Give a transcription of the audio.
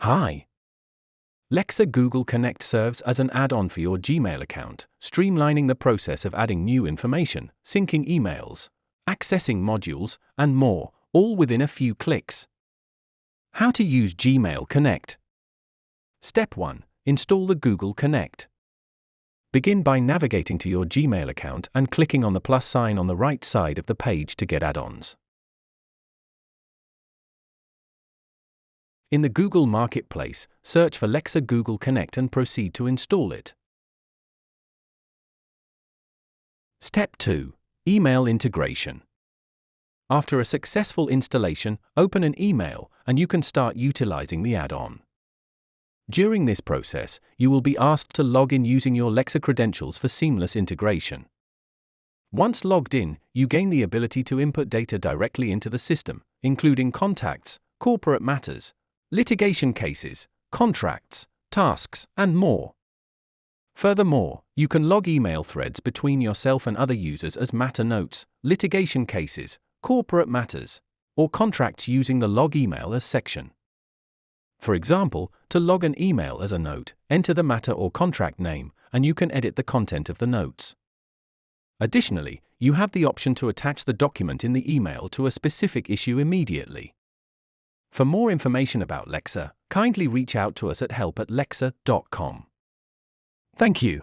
Hi. Lexzur Google Connect serves as an add-on for your Gmail account, streamlining the process of adding new information, syncing emails, accessing modules, and more, all within a few clicks. How to use Gmail Connect. Step 1. Install the Google Connect. Begin by navigating to your Gmail account and clicking on the plus sign on the right side of the page to get add-ons. In the Google Marketplace, search for Lexzur Google Connect and proceed to install it. Step 2. Email integration. After a successful installation, open an email and you can start utilizing the add-on. During this process, you will be asked to log in using your Lexzur credentials for seamless integration. Once logged in, you gain the ability to input data directly into the system, including contacts, corporate matters, litigation cases, contracts, tasks, and more. Furthermore, you can log email threads between yourself and other users as matter notes, litigation cases, corporate matters, or contracts using the Log Email as section. For example, to log an email as a note, enter the matter or contract name, and you can edit the content of the notes. Additionally, you have the option to attach the document in the email to a specific issue immediately. For more information about Lexzur, kindly reach out to us at help@lexzur.com. Thank you.